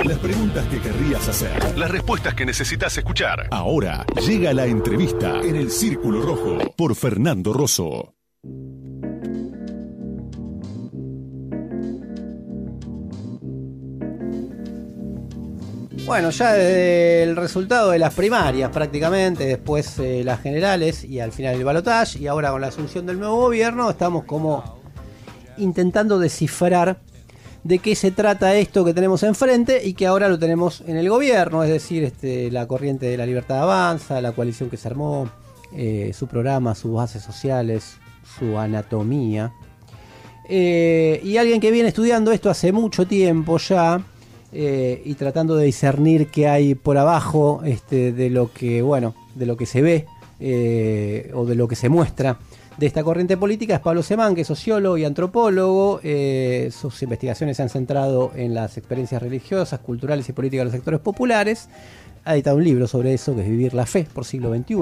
Las preguntas que querrías hacer. Las respuestas que necesitas escuchar. Ahora llega la entrevista en el Círculo Rojo por Fernando Rosso. Bueno, ya desde el resultado de las primarias prácticamente, después las generales y al final el balotaje, y ahora con la asunción del nuevo gobierno estamos como intentando descifrar de qué se trata esto que tenemos enfrente y que ahora lo tenemos en el gobierno, es decir, la corriente de la libertad avanza, la coalición que se armó, su programa, sus bases sociales, su anatomía. Y alguien que viene estudiando esto hace mucho tiempo ya, y tratando de discernir qué hay por abajo de lo que, bueno, de lo que se ve o de lo que se muestra de esta corriente política, es Pablo Semán, que es sociólogo y antropólogo. Sus investigaciones se han centrado en las experiencias religiosas, culturales y políticas de los sectores populares. Ha editado un libro sobre eso, que es Vivir la Fe por siglo XXI.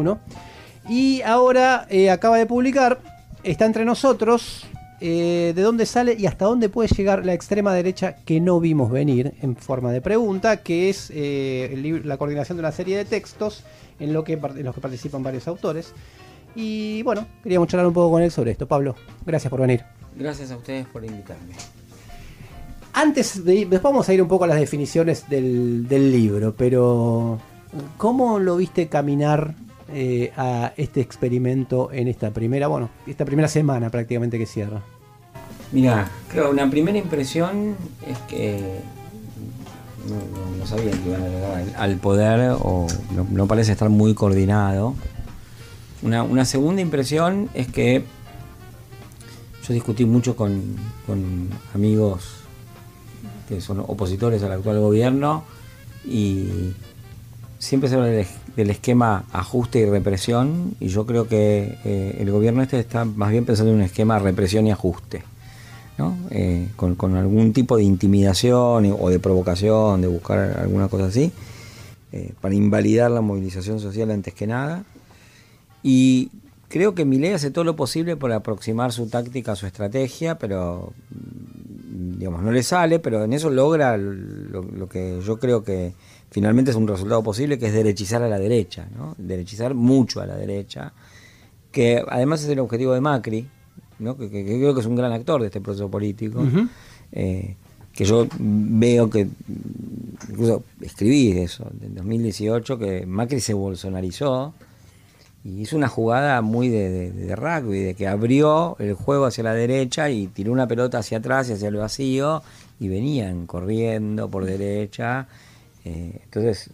Y ahora acaba de publicar Está entre nosotros, de dónde sale y hasta dónde puede llegar la extrema derecha que no vimos venir, en forma de pregunta, que es la coordinación de una serie de textos en los que participan varios autores. Y bueno, queríamos charlar un poco con él sobre esto. Pablo, gracias por venir. Gracias a ustedes por invitarme. Después vamos a ir un poco a las definiciones del libro, pero ¿cómo lo viste caminar a este experimento en esta primera semana prácticamente que cierra? Mira, creo una primera impresión es que no sabían que iban a llegar al poder, o no parece estar muy coordinado. Una segunda impresión es que yo discutí mucho con amigos que son opositores al actual gobierno y siempre se habla del esquema ajuste y represión, y yo creo que el gobierno está más bien pensando en un esquema represión y ajuste, ¿no? Con algún tipo de intimidación o de provocación, de buscar alguna cosa así, para invalidar la movilización social antes que nada. Y creo que Milei hace todo lo posible por aproximar su táctica a su estrategia, pero digamos no le sale, pero en eso logra lo que yo creo que finalmente es un resultado posible, que es derechizar a la derecha, ¿no? Derechizar mucho a la derecha, que además es el objetivo de Macri, ¿no? que creo que es un gran actor de este proceso político. Uh-huh. Que yo veo que, incluso escribí eso en 2018, que Macri se bolsonarizó y hizo una jugada muy de rugby, de que abrió el juego hacia la derecha y tiró una pelota hacia atrás y hacia el vacío, y venían corriendo por derecha. Entonces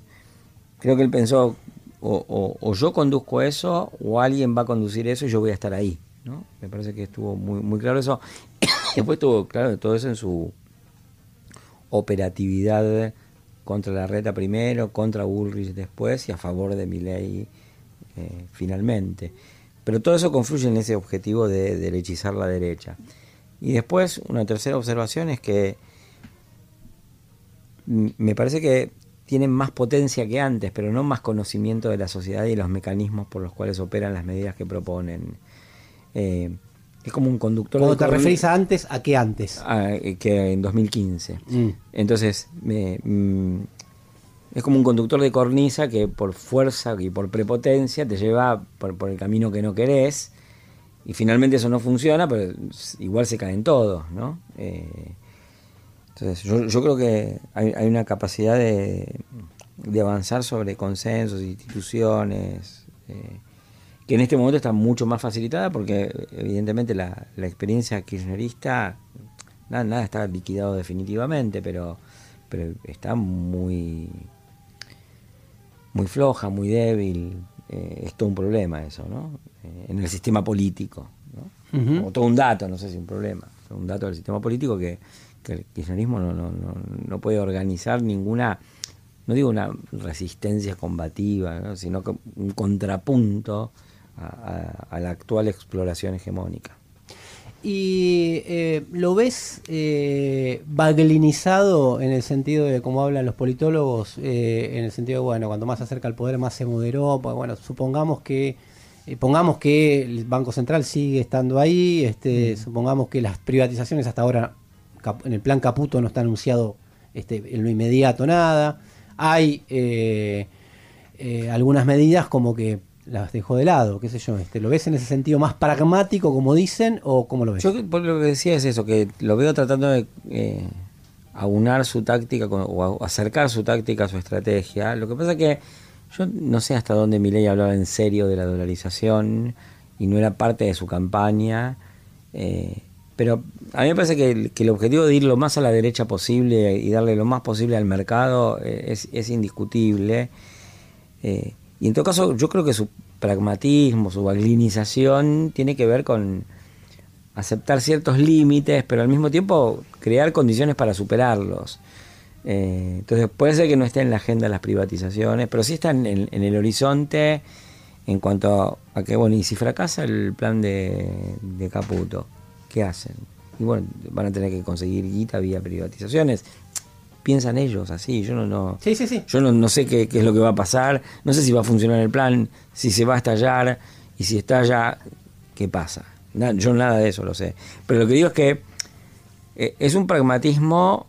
creo que él pensó, o yo conduzco eso, o alguien va a conducir eso y yo voy a estar ahí, ¿no? Me parece que estuvo muy, muy claro eso. Después estuvo claro todo eso en su operatividad contra Larreta primero, contra Bullrich después y a favor de Milei finalmente. Pero todo eso confluye en ese objetivo de derechizar la derecha. Y después una tercera observación es que me parece que tienen más potencia que antes, pero no más conocimiento de la sociedad y los mecanismos por los cuales operan las medidas que proponen. Es como un conductor. ¿Cuándo te referís a antes? ¿A qué antes? Que en 2015. Entonces, es como un conductor de cornisa que por fuerza y por prepotencia te lleva por el camino que no querés, y finalmente eso no funciona, pero igual se caen todos, ¿no? Entonces yo creo que hay una capacidad de avanzar sobre consensos, instituciones, que en este momento está mucho más facilitada porque evidentemente la experiencia kirchnerista, nada está liquidado definitivamente, pero está muy floja, muy débil. Es todo un problema eso, ¿no? En el sistema político, ¿no? Uh-huh. O todo un dato, no sé si un problema, un dato del sistema político que el kirchnerismo no puede organizar ninguna, no digo una resistencia combativa, ¿no? Sino que un contrapunto a la actual exploración hegemónica. ¿Y lo ves baglinizado en el sentido de, como hablan los politólogos, en el sentido de, bueno, cuando más se acerca al poder más se moderó? Pues bueno, pongamos que el Banco Central sigue estando ahí, supongamos que las privatizaciones hasta ahora, en el plan Caputo no está anunciado en lo inmediato nada. Hay algunas medidas como que las dejó de lado, qué sé yo. ¿Lo ves en ese sentido más pragmático, como dicen, o cómo lo ves? Yo por lo que decía es eso, que lo veo tratando de aunar su táctica o acercar su táctica a su estrategia. Lo que pasa es que yo no sé hasta dónde Milei hablaba en serio de la dolarización y no era parte de su campaña, pero a mí me parece que el objetivo de ir lo más a la derecha posible y darle lo más posible al mercado es indiscutible. Y en todo caso, yo creo que su pragmatismo, su baglinización tiene que ver con aceptar ciertos límites, pero al mismo tiempo crear condiciones para superarlos. Entonces puede ser que no esté en la agenda las privatizaciones, pero sí está en el horizonte en cuanto a que, bueno, y si fracasa el plan de Caputo, ¿qué hacen? Y bueno, van a tener que conseguir guita vía privatizaciones. Piensan ellos así, yo no sí. Yo no sé qué es lo que va a pasar, no sé si va a funcionar el plan, si se va a estallar, y si estalla, ¿qué pasa? Yo nada de eso lo sé. Pero lo que digo es que es un pragmatismo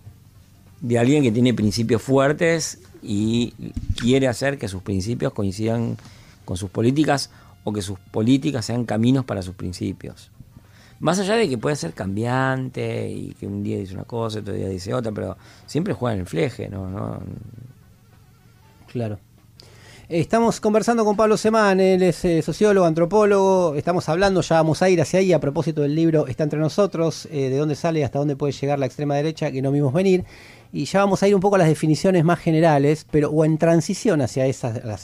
de alguien que tiene principios fuertes y quiere hacer que sus principios coincidan con sus políticas o que sus políticas sean caminos para sus principios. Más allá de que puede ser cambiante y que un día dice una cosa, otro día dice otra, pero siempre juega en el fleje, ¿no? Claro. Estamos conversando con Pablo Semán, él es sociólogo, antropólogo, estamos hablando, ya vamos a ir hacia ahí a propósito del libro Está entre nosotros, de dónde sale, hasta dónde puede llegar la extrema derecha, que no vimos venir, y ya vamos a ir un poco a las definiciones más generales, pero o en transición hacia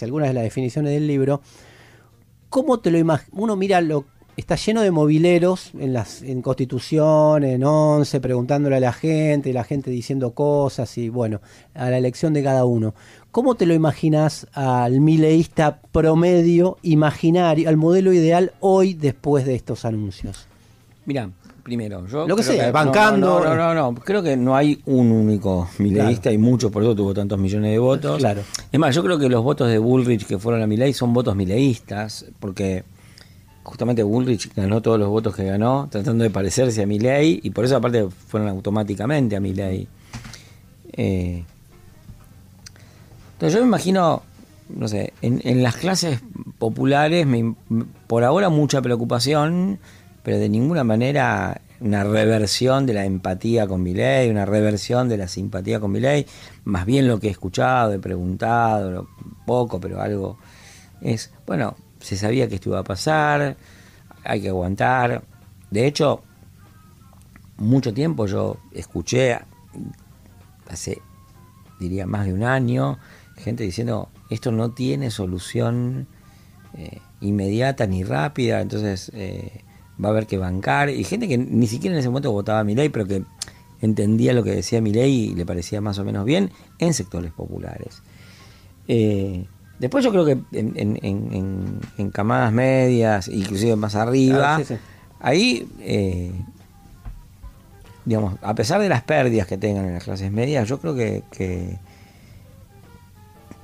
algunas de las definiciones del libro. ¿Cómo te lo imaginas? Uno mira está lleno de mobileros en Constitución, en 11, preguntándole a la gente, y la gente diciendo cosas, y bueno, a la elección de cada uno. ¿Cómo te lo imaginas al mileísta promedio imaginario, al modelo ideal hoy después de estos anuncios? Mira, primero, yo lo que sea, bancando. No, creo que no hay un único mileísta, claro. Y muchos, por eso tuvo tantos millones de votos. Claro. Es más, yo creo que los votos de Bullrich que fueron a Milei son votos mileístas, porque justamente Bullrich ganó todos los votos que ganó, tratando de parecerse a Milei, y por eso aparte fueron automáticamente a Milei. Entonces yo me imagino, no sé, en las clases populares, por ahora mucha preocupación, pero de ninguna manera una reversión de la empatía con Milei, una reversión de la simpatía con Milei. Más bien lo que he escuchado, he preguntado, poco, pero algo es, bueno, se sabía que esto iba a pasar, hay que aguantar. De hecho, mucho tiempo yo escuché, hace, diría, más de un año, gente diciendo, esto no tiene solución inmediata ni rápida, entonces va a haber que bancar. Y gente que ni siquiera en ese momento votaba a Milei, pero que entendía lo que decía Milei y le parecía más o menos bien en sectores populares. Después yo creo que en camadas medias, inclusive más arriba, sí. Ahí, digamos, a pesar de las pérdidas que tengan en las clases medias, yo creo que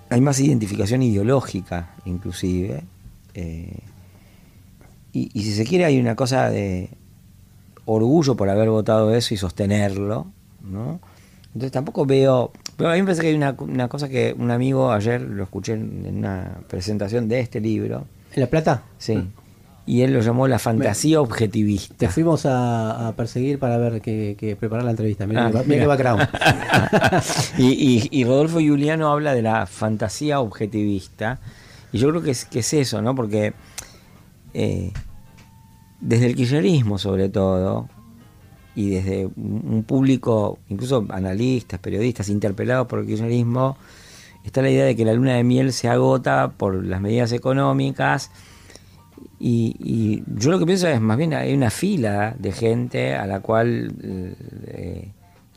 hay más identificación ideológica, inclusive. Y si se quiere, hay una cosa de orgullo por haber votado eso y sostenerlo, ¿no? Entonces tampoco veo. Pero a mí me parece que hay una cosa que un amigo ayer lo escuché en una presentación de este libro. ¿En La Plata? Sí. Y él lo llamó la fantasía objetivista. Te fuimos a perseguir para ver que preparar la entrevista. Mirá qué background. y Rodolfo Giuliano habla de la fantasía objetivista. Y yo creo que es eso, ¿no? Porque desde el kirchnerismo, sobre todo, y desde un público, incluso analistas, periodistas, interpelados por el kirchnerismo, está la idea de que la luna de miel se agota por las medidas económicas. Y yo lo que pienso es, más bien, hay una fila de gente a la cual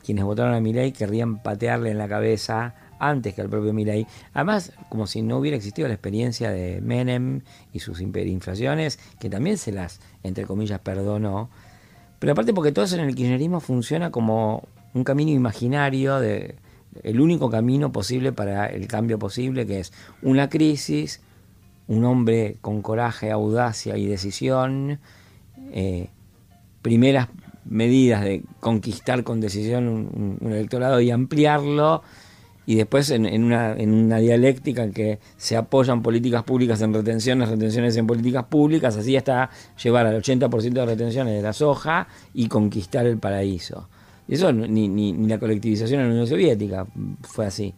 quienes votaron a Milei querrían patearle en la cabeza antes que al propio Milei. Además, como si no hubiera existido la experiencia de Menem y sus hiperinflaciones, que también se las, entre comillas, perdonó. Pero aparte porque todo eso en el kirchnerismo funciona como un camino imaginario, el único camino posible para el cambio posible, que es una crisis, un hombre con coraje, audacia y decisión, primeras medidas de conquistar con decisión un electorado y ampliarlo, y después en una dialéctica en que se apoyan políticas públicas en retenciones en políticas públicas, así hasta llevar al 80% de retenciones de la soja y conquistar el paraíso. Y eso ni la colectivización en la Unión Soviética fue así.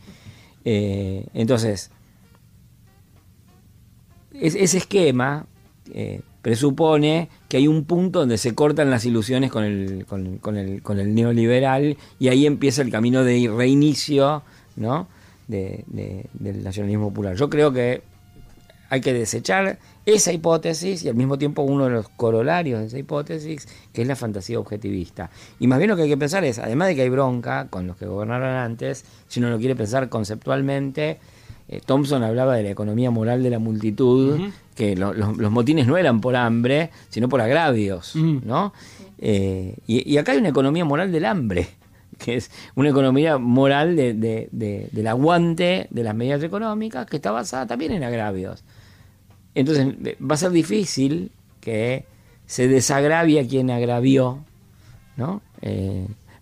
Entonces, ese esquema presupone que hay un punto donde se cortan las ilusiones con el neoliberal, y ahí empieza el camino de reinicio, ¿no? del nacionalismo popular. Yo creo que hay que desechar esa hipótesis y al mismo tiempo uno de los corolarios de esa hipótesis, que es la fantasía objetivista. Y más bien lo que hay que pensar es, además de que hay bronca con los que gobernaron antes, si uno lo quiere pensar conceptualmente, Thompson hablaba de la economía moral de la multitud, que los motines no eran por hambre, sino por agravios, ¿no? Y acá hay una economía moral del hambre, que es una economía moral del aguante de las medidas económicas, que está basada también en agravios. Entonces va a ser difícil que se desagravie a quien agravió, ¿no?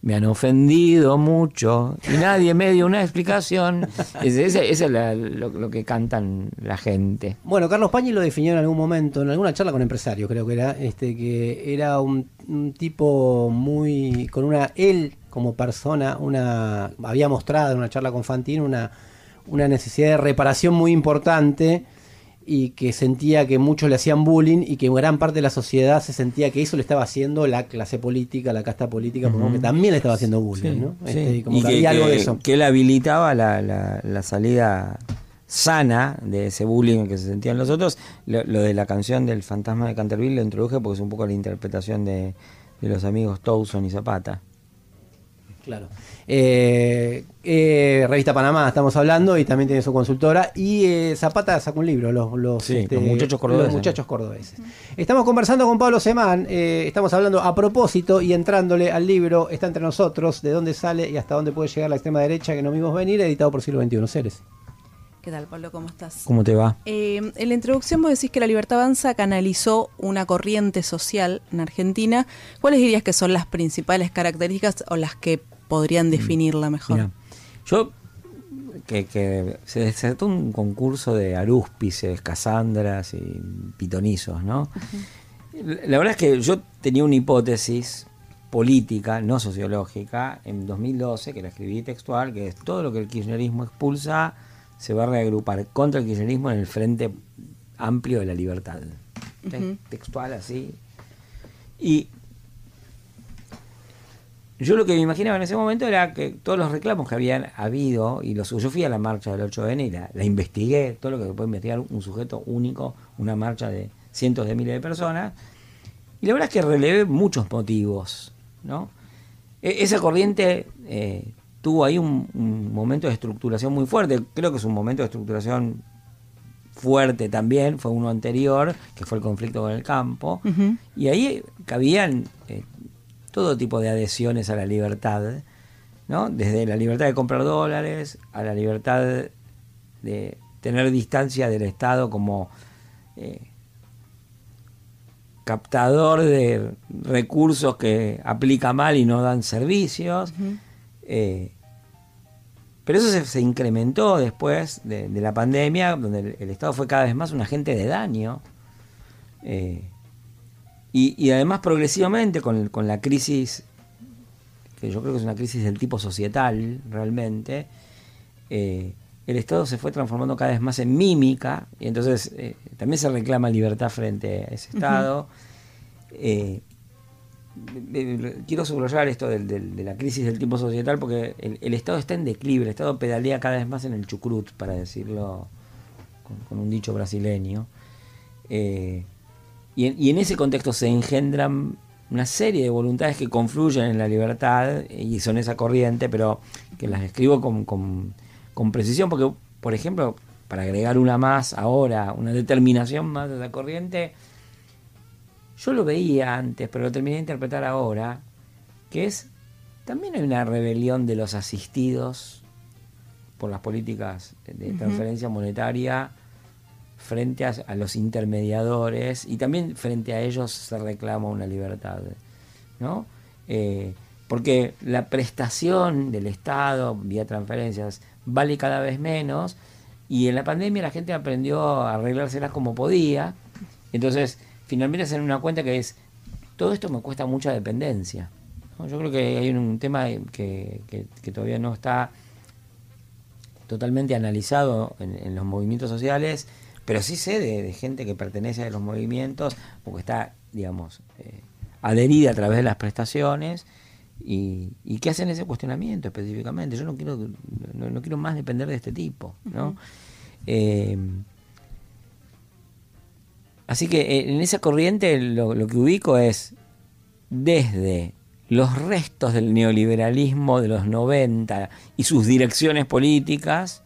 Me han ofendido mucho y nadie me dio una explicación. Ese es lo que cantan la gente. Bueno, Carlos Pañi lo definió en algún momento, en alguna charla con empresarios, creo que era, que era un tipo muy, él como persona, había mostrado en una charla con Fantino una necesidad de reparación muy importante, y que sentía que muchos le hacían bullying y que gran parte de la sociedad se sentía que eso le estaba haciendo la clase política, la casta política, como que también le estaba haciendo bullying, ¿no? Como que había algo de eso. Que él habilitaba la salida sana de ese bullying que se sentían los otros. Lo de la canción del fantasma de Canterville lo introduje porque es un poco la interpretación de los amigos Towson y Zapata. Claro. Revista Panamá estamos hablando, y también tiene su consultora, y Zapata sacó un libro, los muchachos cordobeses. Los muchachos cordobeses. Estamos conversando con Pablo Semán, estamos hablando a propósito y entrándole al libro Está entre nosotros, de dónde sale y hasta dónde puede llegar la extrema derecha que no vimos venir, editado por Siglo XXI. Ceres. ¿Qué tal, Pablo? ¿Cómo estás? ¿Cómo te va? En la introducción vos decís que La Libertad Avanza canalizó una corriente social en Argentina. ¿Cuáles dirías que son las principales características o las que podrían definirla mejor? Mira, yo, que se desató un concurso de arúspices, casandras y pitonizos, ¿no? La verdad es que yo tenía una hipótesis política, no sociológica, en 2012, que la escribí textual, que es todo lo que el kirchnerismo expulsa se va a reagrupar contra el kirchnerismo en el Frente Amplio de la Libertad. Textual así. Y yo lo que me imaginaba en ese momento era que todos los reclamos que habían habido, y yo fui a la marcha del 8N y la investigué, todo lo que puede investigar un sujeto único, una marcha de cientos de miles de personas, y la verdad es que relevé muchos motivos, ¿no? Esa corriente tuvo ahí un momento de estructuración muy fuerte. Creo que es un momento de estructuración fuerte también, fue uno anterior, que fue el conflicto con el campo, y ahí cabían todo tipo de adhesiones a la libertad, ¿no? Desde la libertad de comprar dólares a la libertad de tener distancia del Estado como captador de recursos que aplica mal y no dan servicios. Pero eso se incrementó después de la pandemia, donde el Estado fue cada vez más un agente de daño, y además progresivamente con la crisis, que yo creo que es una crisis del tipo societal realmente, el Estado se fue transformando cada vez más en mímica, y entonces también se reclama libertad frente a ese Estado. Quiero subrayar esto de la crisis del tipo societal, porque el Estado está en declive, el Estado pedalea cada vez más en el chucrut, para decirlo con un dicho brasileño, y en ese contexto se engendran una serie de voluntades que confluyen en la libertad y son esa corriente, pero que las escribo con precisión, porque, por ejemplo, para agregar una más ahora, una determinación más de esa corriente, yo lo veía antes, pero lo terminé de interpretar ahora, que es, también hay una rebelión de los asistidos por las políticas de transferencia monetaria frente a los intermediadores, y también frente a ellos se reclama una libertad, ¿no? porque la prestación del Estado vía transferencias vale cada vez menos, y en la pandemia la gente aprendió a arreglárselas como podía. Entonces finalmente se dan una cuenta que es, todo esto me cuesta mucha dependencia, ¿no? Yo creo que hay un tema que todavía no está totalmente analizado en los movimientos sociales, pero sí sé de gente que pertenece a los movimientos, porque está, digamos, adherida a través de las prestaciones, y que hacen ese cuestionamiento específicamente. Yo no quiero más depender de este tipo, ¿no? Así que en esa corriente lo que ubico es desde los restos del neoliberalismo de los 90 y sus direcciones políticas,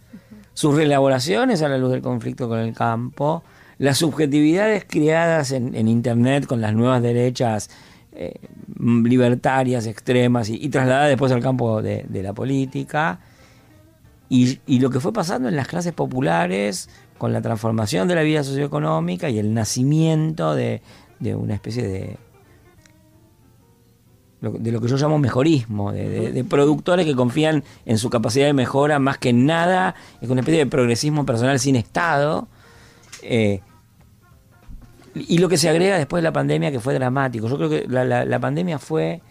sus reelaboraciones a la luz del conflicto con el campo, las subjetividades creadas en Internet con las nuevas derechas libertarias, extremas, y trasladadas después al campo de la política, y lo que fue pasando en las clases populares con la transformación de la vida socioeconómica y el nacimiento de una especie de lo que yo llamo mejorismo, de productores que confían en su capacidad de mejora más que en nada, es una especie de progresismo personal sin Estado, y lo que se agrega después de la pandemia, que fue dramático. Yo creo que la pandemia fue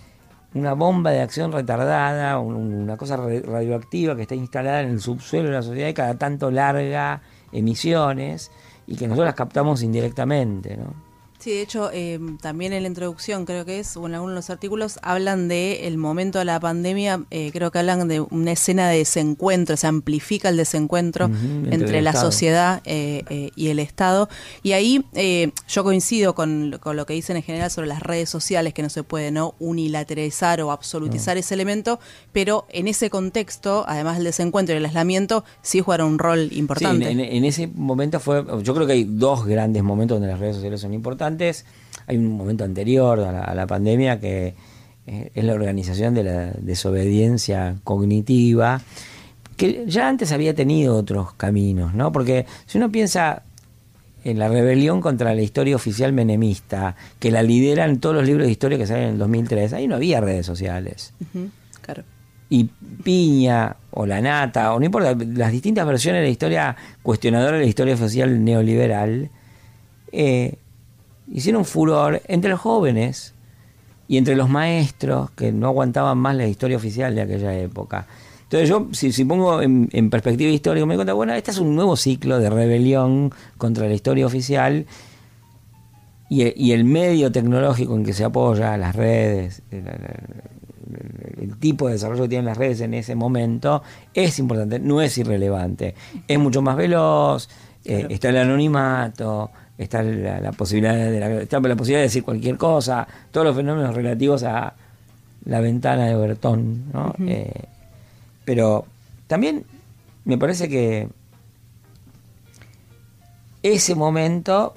una bomba de acción retardada, una cosa radioactiva que está instalada en el subsuelo de la sociedad y cada tanto larga emisiones, y que nosotros las captamos indirectamente, ¿no? Sí, de hecho, también en la introducción, creo que es, o en algunos de los artículos, hablan de el momento de la pandemia, creo que hablan de una escena de desencuentro, se amplifica el desencuentro entre la sociedad y el Estado. Y ahí yo coincido con lo que dicen en general sobre las redes sociales, que no se puede unilateralizar o absolutizar ese elemento, pero en ese contexto, además del desencuentro y el aislamiento, sí jugaron un rol importante. Sí, en ese momento yo creo que hay dos grandes momentos donde las redes sociales son importantes. Hay un momento anterior a la pandemia que es la organización de la desobediencia cognitiva, que ya antes había tenido otros caminos, ¿no? Porque si uno piensa en la rebelión contra la historia oficial menemista, que la lideran todos los libros de historia que salen en el 2003, ahí no había redes sociales. Claro. Y Piña o La Nata, o no importa, las distintas versiones de la historia cuestionadora de la historia oficial neoliberal, hicieron furor entre los jóvenes y entre los maestros que no aguantaban más la historia oficial de aquella época. Entonces yo, si pongo en perspectiva histórica, me doy cuenta, bueno, este es un nuevo ciclo de rebelión contra la historia oficial, y el medio tecnológico en que se apoya, las redes, el tipo de desarrollo que tienen las redes en ese momento es importante, no es irrelevante, es mucho más veloz, claro. Está el anonimato, está la posibilidad de decir cualquier cosa, todos los fenómenos relativos a la ventana de Bertón, ¿no? Pero también me parece que ese momento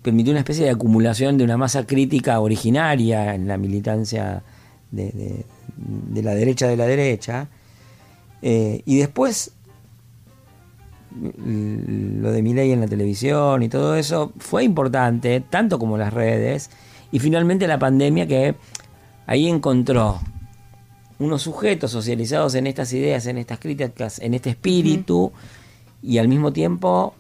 permitió una especie de acumulación de una masa crítica originaria en la militancia de la derecha, y después lo de Milei en la televisión y todo eso fue importante, tanto como las redes, y finalmente la pandemia, que ahí encontró unos sujetos socializados en estas ideas, en estas críticas, en este espíritu, y al mismo tiempo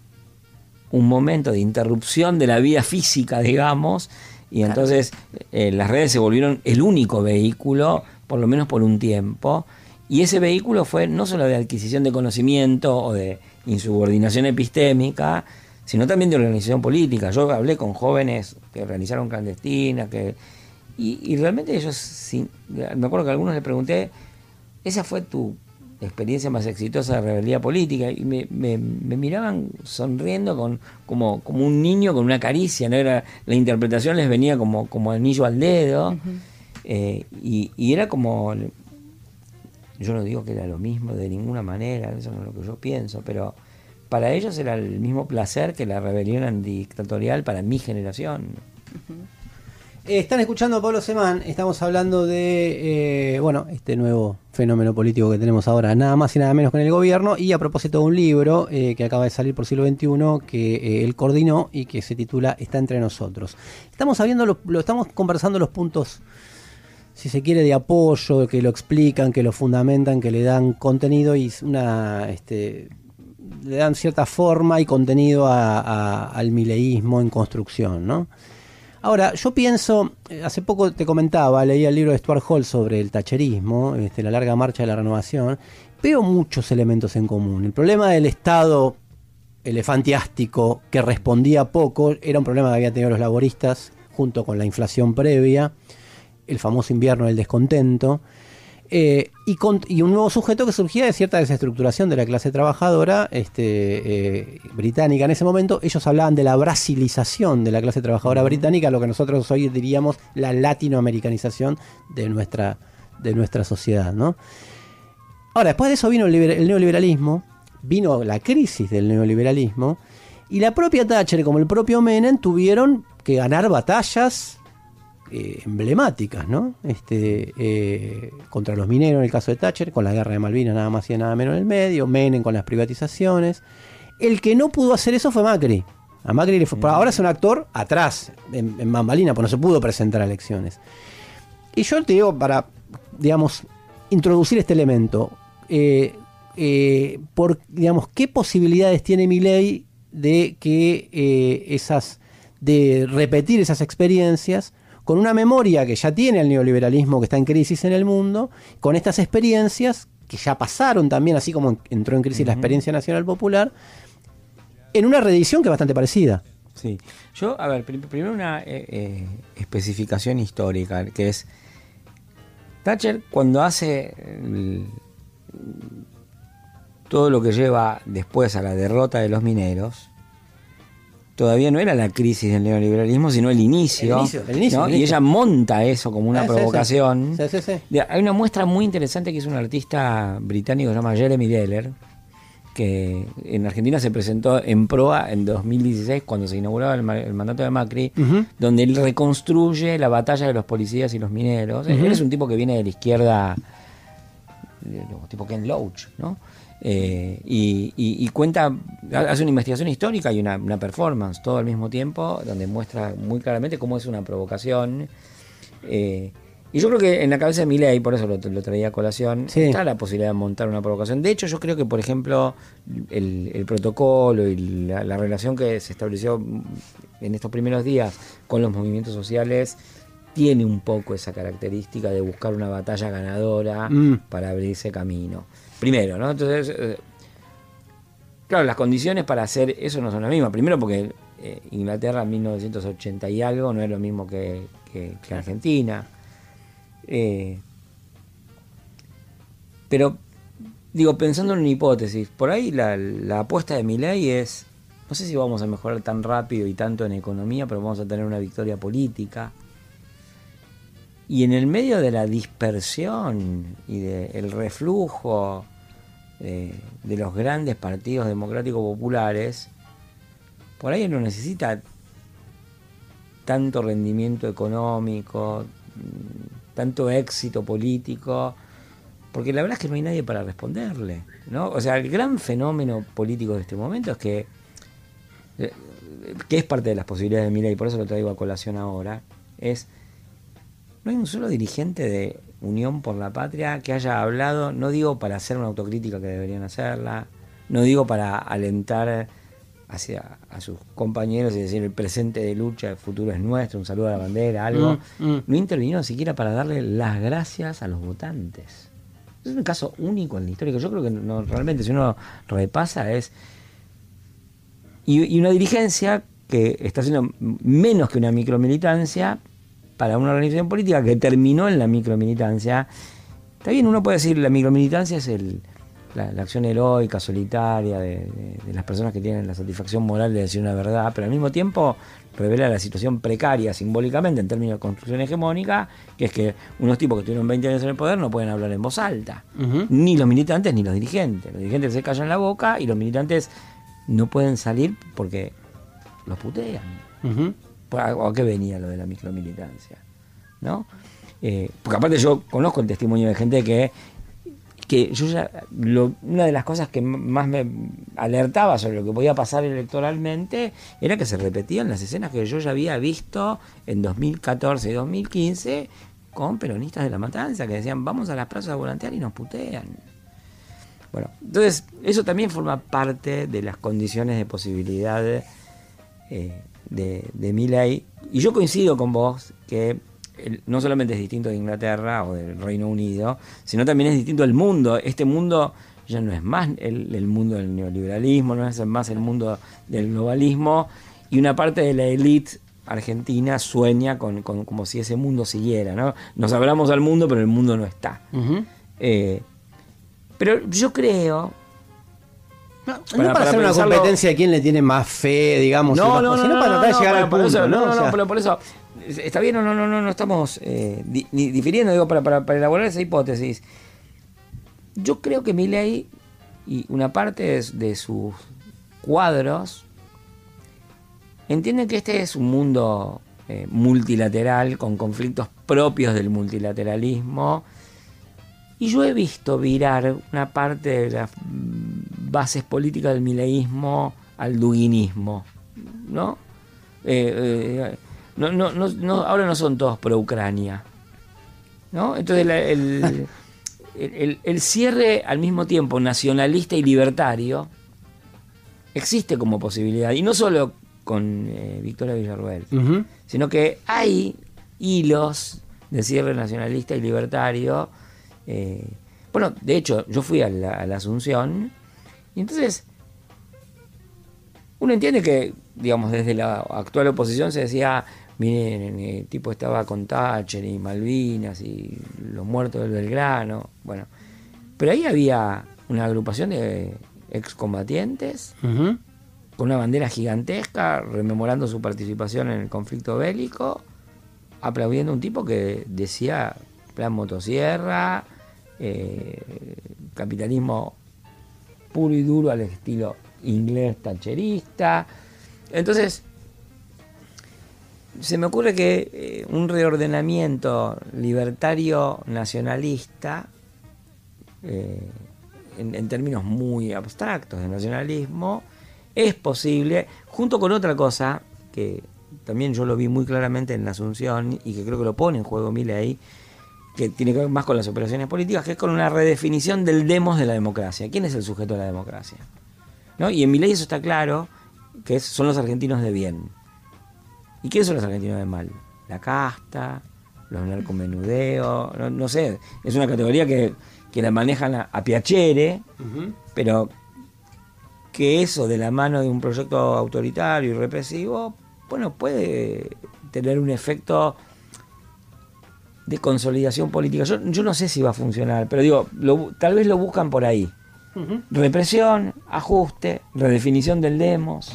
un momento de interrupción de la vida física, digamos, y claro. Entonces las redes se volvieron el único vehículo, por lo menos por un tiempo, y ese vehículo fue no solo de adquisición de conocimiento o de insubordinación epistémica, sino también de organización política. Yo hablé con jóvenes que organizaron clandestinas, y realmente ellos, me acuerdo que a algunos les pregunté, ¿esa fue tu experiencia más exitosa de rebeldía política? Y me miraban sonriendo como un niño con una caricia, ¿no? La interpretación les venía como anillo al dedo, y era como... Yo no digo que era lo mismo de ninguna manera, eso no es lo que yo pienso, pero para ellos era el mismo placer que la rebelión antidictatorial para mi generación. Están escuchando a Pablo Semán, estamos hablando de este nuevo fenómeno político que tenemos ahora, nada más y nada menos con el gobierno, y a propósito de un libro que acaba de salir por Siglo XXI, que él coordinó y que se titula Está entre nosotros. Estamos conversando los puntos si se quiere, de apoyo, que lo explican, que lo fundamentan, que le dan contenido y le dan cierta forma y contenido al mileísmo en construcción, ¿no? Ahora, yo pienso, hace poco te comentaba, leí el libro de Stuart Hall sobre el thatcherismo, la larga marcha de la renovación, veo muchos elementos en común. El problema del Estado elefantiástico que respondía poco era un problema que habían tenido los laboristas junto con la inflación previa, el famoso invierno del descontento, y un nuevo sujeto que surgía de cierta desestructuración de la clase trabajadora británica en ese momento. Ellos hablaban de la brasilización de la clase trabajadora británica, lo que nosotros hoy diríamos la latinoamericanización de nuestra sociedad, ¿no? Ahora, después de eso vino el neoliberalismo, vino la crisis del neoliberalismo, y la propia Thatcher como el propio Menem tuvieron que ganar batallas emblemáticas, ¿no? Contra los mineros en el caso de Thatcher, con la guerra de Malvinas nada más y nada menos en el medio, Menem con las privatizaciones. El que no pudo hacer eso fue Macri. A Macri le fue, ahora es un actor atrás, en bambalina, pues no se pudo presentar a elecciones. Y yo te digo, para, digamos, introducir este elemento, digamos, ¿qué posibilidades tiene Milei de que de repetir esas experiencias con una memoria que ya tiene el neoliberalismo, que está en crisis en el mundo, con estas experiencias que ya pasaron también, así como entró en crisis la experiencia nacional popular, en una reedición que es bastante parecida? Sí. Yo, a ver, primero una especificación histórica, que es Thatcher cuando hace todo lo que lleva después a la derrota de los mineros, todavía no era la crisis del neoliberalismo, sino el inicio. ¿No? Y ella monta eso como una provocación. Sí. Hay una muestra muy interesante que es un artista británico que se llama Jeremy Deller, que en Argentina se presentó en Proa en 2016, cuando se inauguraba el mandato de Macri, donde él reconstruye la batalla de los policías y los mineros. Él es un tipo que viene de la izquierda, tipo Ken Loach, ¿no? Y cuenta, hace una investigación histórica y una performance todo al mismo tiempo, donde muestra muy claramente cómo es una provocación. Y yo creo que en la cabeza de Milei, por eso lo traía a colación, está la posibilidad de montar una provocación. De hecho, yo creo que, por ejemplo, el protocolo y la relación que se estableció en estos primeros días con los movimientos sociales tiene un poco esa característica de buscar una batalla ganadora para abrirse camino. Primero, ¿no? Entonces, claro, las condiciones para hacer eso no son las mismas. Primero porque Inglaterra en 1980 y algo no es lo mismo que Argentina. Pero, digo, pensando en una hipótesis, por ahí la apuesta de Milei es, no sé si vamos a mejorar tan rápido y tanto en economía, pero vamos a tener una victoria política. Y en el medio de la dispersión y del reflujo de los grandes partidos democráticos populares, por ahí no necesita tanto rendimiento económico, tanto éxito político, porque la verdad es que no hay nadie para responderle, ¿no? O sea, el gran fenómeno político de este momento es que es parte de las posibilidades de Milei, y por eso lo traigo a colación ahora, es no hay un solo dirigente de Unión por la Patria que haya hablado, no digo para hacer una autocrítica que deberían hacerla, no digo para alentar a sus compañeros y decir el presente de lucha, el futuro es nuestro, un saludo a la bandera, algo. No intervinieron siquiera para darle las gracias a los votantes. Es un caso único en la historia, que yo creo que realmente si uno repasa es... Y una dirigencia que está haciendo menos que una micromilitancia para una organización política que terminó en la micromilitancia. Está bien, uno puede decir la micromilitancia es la acción heroica, solitaria de las personas que tienen la satisfacción moral de decir una verdad, pero al mismo tiempo revela la situación precaria simbólicamente en términos de construcción hegemónica, que es que unos tipos que estuvieron 20 años en el poder no pueden hablar en voz alta, ni los militantes ni los dirigentes. Los dirigentes se callan la boca y los militantes no pueden salir porque los putean. ¿A qué venía lo de la micromilitancia? ¿No? Porque aparte yo conozco el testimonio de gente que yo ya una de las cosas que más me alertaba sobre lo que podía pasar electoralmente era que se repetían las escenas que yo ya había visto en 2014 y 2015 con peronistas de La Matanza que decían vamos a las plazas a volantear y nos putean. Bueno, entonces eso también forma parte de las condiciones de posibilidad de Milei. Y yo coincido con vos que no solamente es distinto de Inglaterra o del Reino Unido, sino también es distinto del mundo. Este mundo ya no es más el mundo del neoliberalismo, no es más el mundo del globalismo, y una parte de la élite argentina sueña con como si ese mundo siguiera, ¿no? Nos abramos al mundo, pero el mundo no está. Pero yo creo... No para hacer una competencia de quién le tiene más fe, digamos, sino para tratar de llegar al punto, ¿no? Pero por eso, ¿está bien o no estamos difiriendo, digo, para elaborar esa hipótesis? Yo creo que Milei y una parte de sus cuadros entienden que este es un mundo multilateral, con conflictos propios del multilateralismo, y yo he visto virar una parte de las bases políticas del mileísmo al duguinismo, ¿no? Ahora no son todos pro Ucrania, ¿no? Entonces el cierre al mismo tiempo nacionalista y libertario existe como posibilidad, y no solo con Victoria Villarruel, sino que hay hilos de cierre nacionalista y libertario. Bueno, de hecho, yo fui a la Asunción, y entonces uno entiende que, digamos, desde la actual oposición se decía, miren, el tipo estaba con Thatcher y Malvinas y los muertos del Belgrano, bueno, pero ahí había una agrupación de excombatientes con una bandera gigantesca rememorando su participación en el conflicto bélico, aplaudiendo a un tipo que decía plan motosierra, capitalismo puro y duro al estilo inglés thatcherista. Entonces se me ocurre que un reordenamiento libertario nacionalista, en términos muy abstractos de nacionalismo, es posible, junto con otra cosa que también yo lo vi muy claramente en la Asunción y que creo que lo pone en juego Milei, que tiene que ver más con las operaciones políticas, que es con una redefinición del demos de la democracia. ¿Quién es el sujeto de la democracia? ¿No? Y en Milei eso está claro, que son los argentinos de bien. ¿Y quiénes son los argentinos de mal? La casta, los narcomenudeos, no sé, es una categoría que la manejan a piacere, pero que eso de la mano de un proyecto autoritario y represivo, bueno, puede tener un efecto de consolidación política. Yo no sé si va a funcionar, pero digo, tal vez lo buscan por ahí. Represión, ajuste, redefinición del demos.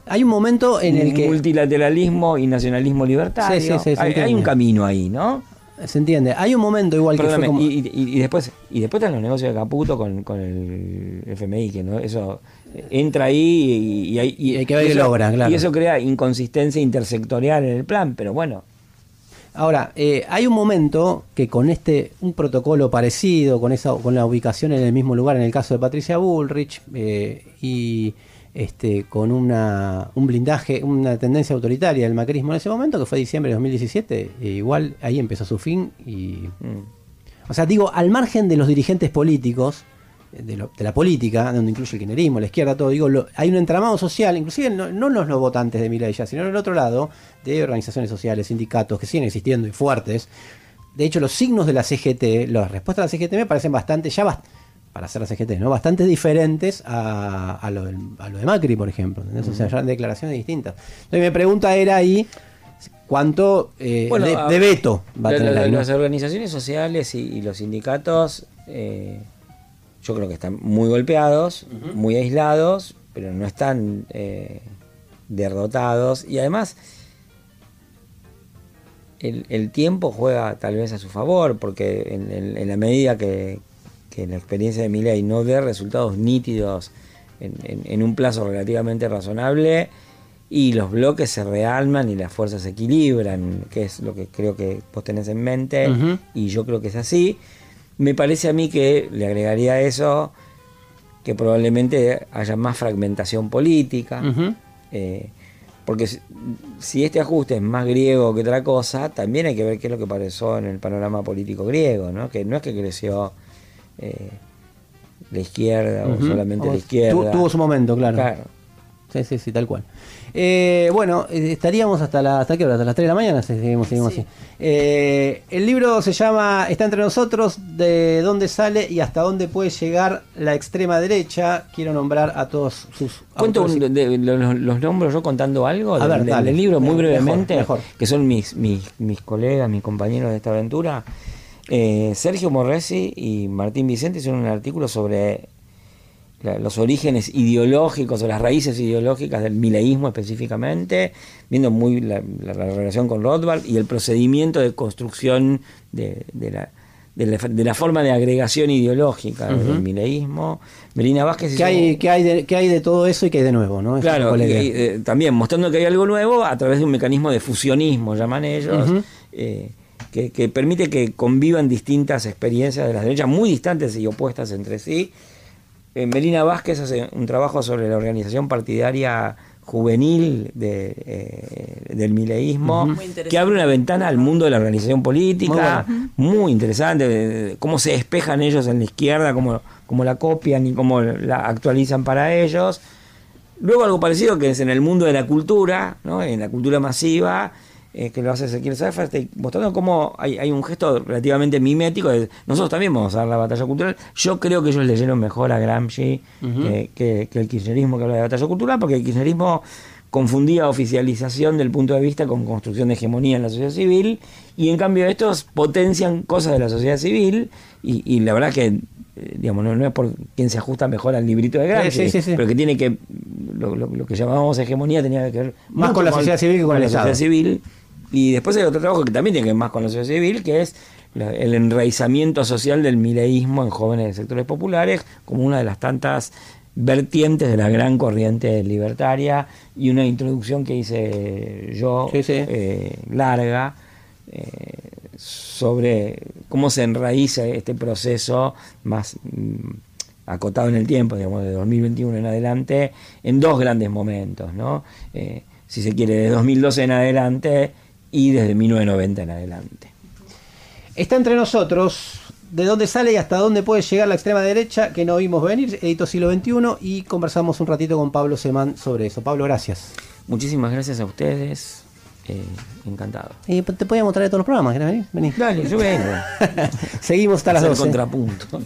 Hay un momento en el que... multilateralismo y nacionalismo libertario. Sí, hay un camino ahí, ¿no? Se entiende. Hay un momento igual que fue como... y después están los negocios de Caputo con el FMI, que no, eso entra ahí y hay que ver que logra, claro. Y eso crea inconsistencia intersectorial en el plan, pero bueno. Ahora, hay un momento que con un protocolo parecido, con la ubicación en el mismo lugar, en el caso de Patricia Bullrich, y con un blindaje, una tendencia autoritaria del macrismo en ese momento, que fue diciembre de 2017, igual ahí empezó su fin. O sea, digo, al margen de los dirigentes políticos, de la política, donde incluye el kirchnerismo, la izquierda, todo, digo, hay un entramado social, inclusive no los votantes de Milei ya, sino en el otro lado, de organizaciones sociales, sindicatos, que siguen existiendo y fuertes. De hecho, los signos de la CGT, las respuestas de la CGT me parecen bastante, para hacer la CGT, ¿no? Bastante diferentes a lo de Macri, por ejemplo. O sea, ya en declaraciones distintas. Entonces mi pregunta era ahí, ¿cuánto de veto va a tener ahí, ¿no? Las organizaciones sociales y los sindicatos... yo creo que están muy golpeados, muy aislados, pero no están derrotados. Y además, el tiempo juega tal vez a su favor, porque en la medida que la experiencia de Milei no dé resultados nítidos en un plazo relativamente razonable, y los bloques se rearman y las fuerzas se equilibran, que es lo que creo que vos tenés en mente, y yo creo que es así. Me parece a mí que le agregaría a eso que probablemente haya más fragmentación política, porque si este ajuste es más griego que otra cosa, también hay que ver qué es lo que pasó en el panorama político griego, ¿no? Que no es que creció la izquierda o solamente la izquierda. Tuvo su momento, claro. Sí, tal cual. Bueno, estaríamos ¿hasta qué hora? ¿Hasta las 3 de la mañana? Seguimos así. El libro se llama Está entre nosotros, de dónde sale y hasta dónde puede llegar la extrema derecha. Quiero nombrar a todos sus autores. Los nombro yo contando algo del libro muy brevemente, mejor. Que son mis colegas, mis compañeros de esta aventura. Sergio Morresi y Martín Vicente hicieron un artículo sobre los orígenes ideológicos o las raíces ideológicas del mileísmo específicamente, viendo muy la relación con Rothbard y el procedimiento de construcción de la forma de agregación ideológica del mileísmo. Melina Vázquez ¿Qué hay de todo eso y qué hay de nuevo, ¿no? Claro, también mostrando que hay algo nuevo a través de un mecanismo de fusionismo, llaman ellos, que permite que convivan distintas experiencias de las derechas muy distantes y opuestas entre sí. Melina Vázquez hace un trabajo sobre la organización partidaria juvenil del mileísmo, que abre una ventana al mundo de la organización política, muy interesante, de cómo se despejan ellos en la izquierda, cómo la copian y cómo la actualizan para ellos. Luego algo parecido que es en el mundo de la cultura, ¿no? En la cultura masiva, que lo hace Ezequiel Seifert, mostrando cómo hay un gesto relativamente mimético de nosotros también vamos a dar la batalla cultural. Yo creo que ellos leyeron mejor a Gramsci que el kirchnerismo que habla de batalla cultural, porque el kirchnerismo confundía oficialización del punto de vista con construcción de hegemonía en la sociedad civil, y en cambio estos potencian cosas de la sociedad civil, y la verdad que digamos, no es por quien se ajusta mejor al librito de Gramsci, pero que tiene que lo que llamábamos hegemonía tenía que ver más con la sociedad civil que con el Estado. Sociedad civil. Y después hay otro trabajo que también tiene que ver más con la sociedad civil, que es el enraizamiento social del mileísmo en jóvenes de sectores populares, como una de las tantas vertientes de la gran corriente libertaria, y una introducción que hice yo, larga, sobre cómo se enraiza este proceso más acotado en el tiempo, digamos, de 2021 en adelante, en dos grandes momentos, ¿no? Si se quiere, de 2012 en adelante y desde 1990 en adelante. Está entre nosotros, de dónde sale y hasta dónde puede llegar la extrema derecha, que no vimos venir, editó Siglo XXI, y conversamos un ratito con Pablo Semán sobre eso. Pablo, gracias. Muchísimas gracias a ustedes, encantado. Te podíamos traer todos los programas, ¿querés venir? Vení. Dale, yo vengo. Seguimos hasta las 12. Contrapunto.